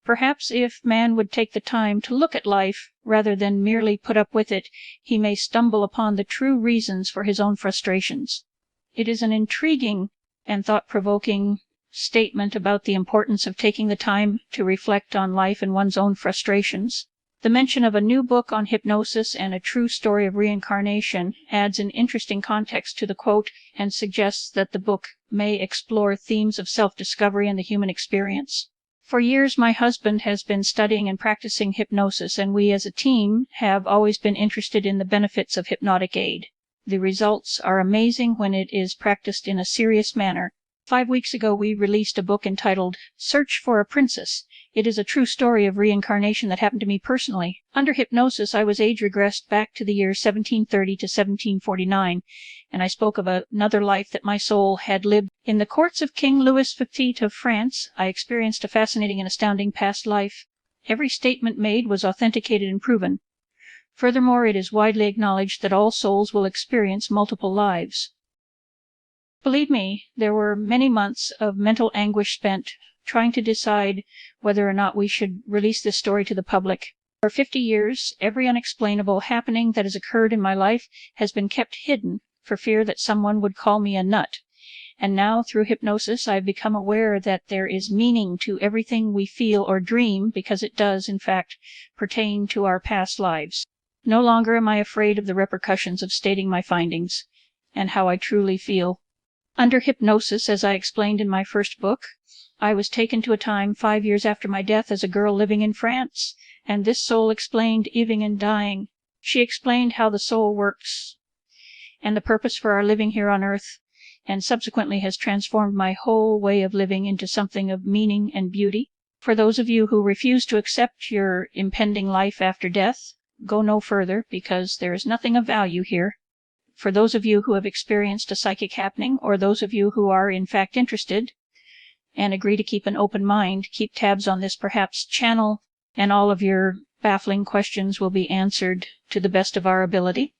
Perhaps if man would take the time to look at life, rather than merely put up with it, he may stumble upon the true reasons for his own frustrations. It is an intriguing and thought-provoking statement about the importance of taking the time to reflect on life and one's own frustrations. The mention of a new book on hypnosis and a true story of reincarnation adds an interesting context to the quote and suggests that the book may explore themes of self-discovery and the human experience. For years, my husband has been studying and practicing hypnosis, and we as a team have always been interested in the benefits of hypnotic aid. The results are amazing when it is practiced in a serious manner. 5 weeks ago, we released a book entitled Search for a Princess. It is a true story of reincarnation that happened to me personally. Under hypnosis, I was age regressed back to the year 1730 to 1749, and I spoke of another life that my soul had lived. In the courts of King Louis XV of France, I experienced a fascinating and astounding past life. Every statement made was authenticated and proven. Furthermore, it is widely acknowledged that all souls will experience multiple lives. Believe me, there were many months of mental anguish spent trying to decide whether or not we should release this story to the public. For 50 years, every unexplainable happening that has occurred in my life has been kept hidden for fear that someone would call me a nut. And now, through hypnosis, I have become aware that there is meaning to everything we feel or dream because it does, in fact, pertain to our past lives. No longer am I afraid of the repercussions of stating my findings and how I truly feel. Under hypnosis, as I explained in my first book, I was taken to a time 5 years after my death as a girl living in France, and this soul explained living and dying. She explained how the soul works and the purpose for our living here on earth, and subsequently has transformed my whole way of living into something of meaning and beauty. For those of you who refuse to accept your impending life after death, go no further, because there is nothing of value here. For those of you who have experienced a psychic happening, or those of you who are in fact interested, and agree to keep an open mind, keep tabs on this perhaps channel, and all of your baffling questions will be answered to the best of our ability.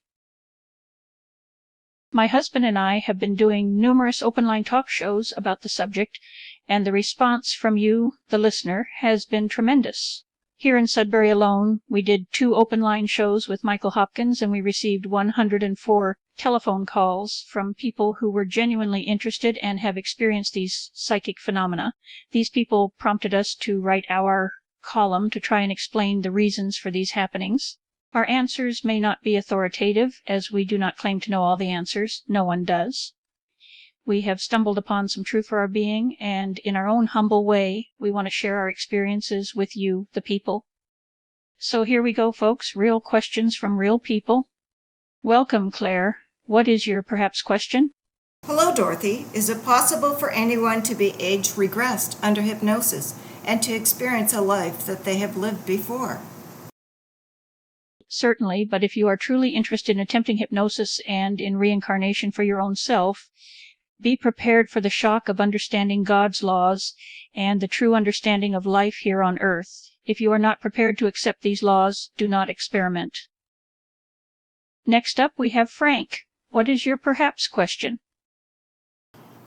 My husband and I have been doing numerous open-line talk shows about the subject, and the response from you, the listener, has been tremendous. Here in Sudbury alone, we did 2 open-line shows with Michael Hopkins, and we received 104 telephone calls from people who were genuinely interested and have experienced these psychic phenomena. These people prompted us to write our column to try and explain the reasons for these happenings. Our answers may not be authoritative, as we do not claim to know all the answers. No one does. We have stumbled upon some truth for our being, and in our own humble way, we want to share our experiences with you, the people. So here we go, folks. Real questions from real people. Welcome, Claire. What is your perhaps question? Hello, Dorothy. Is it possible for anyone to be age regressed under hypnosis and to experience a life that they have lived before? Certainly, but if you are truly interested in attempting hypnosis and in reincarnation for your own self, be prepared for the shock of understanding God's laws and the true understanding of life here on earth. If you are not prepared to accept these laws, do not experiment. Next up, we have Frank. What is your perhaps question?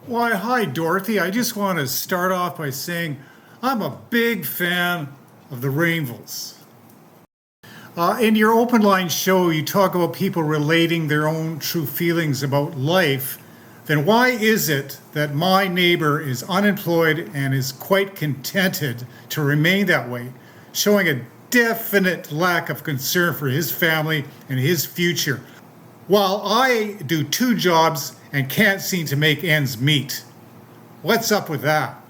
Why, hi, Dorothy. I just want to start off by saying I'm a big fan of the Rainbows. In your open line show, you talk about people relating their own true feelings about life. Then why is it that my neighbor is unemployed and is quite contented to remain that way, showing a definite lack of concern for his family and his future, while I do 2 jobs and can't seem to make ends meet? What's up with that?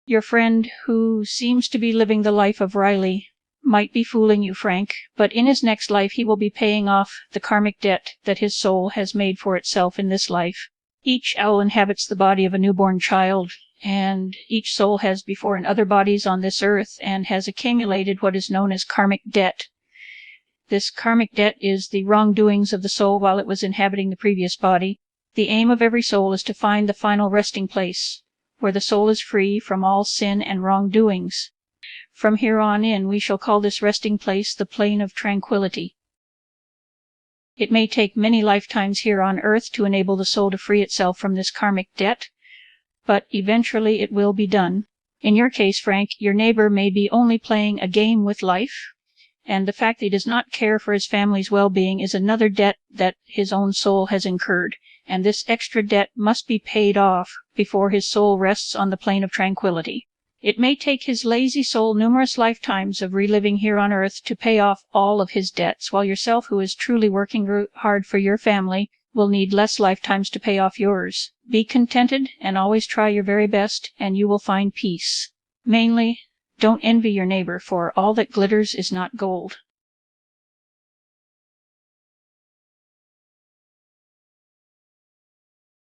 Your friend, who seems to be living the life of Riley, might be fooling you, Frank, but in his next life he will be paying off the karmic debt that his soul has made for itself in this life. Each owl inhabits the body of a newborn child, and each soul has before in other bodies on this earth and has accumulated what is known as karmic debt. This karmic debt is the wrongdoings of the soul while it was inhabiting the previous body. The aim of every soul is to find the final resting place, where the soul is free from all sin and wrongdoings. From here on in, we shall call this resting place the plane of tranquility. It may take many lifetimes here on earth to enable the soul to free itself from this karmic debt, but eventually it will be done. In your case, Frank, your neighbor may be only playing a game with life, and the fact that he does not care for his family's well-being is another debt that his own soul has incurred, and this extra debt must be paid off before his soul rests on the plane of tranquility. It may take his lazy soul numerous lifetimes of reliving here on earth to pay off all of his debts, while yourself, who is truly working hard for your family, will need less lifetimes to pay off yours. Be contented and always try your very best, and you will find peace. Mainly, don't envy your neighbor, for all that glitters is not gold.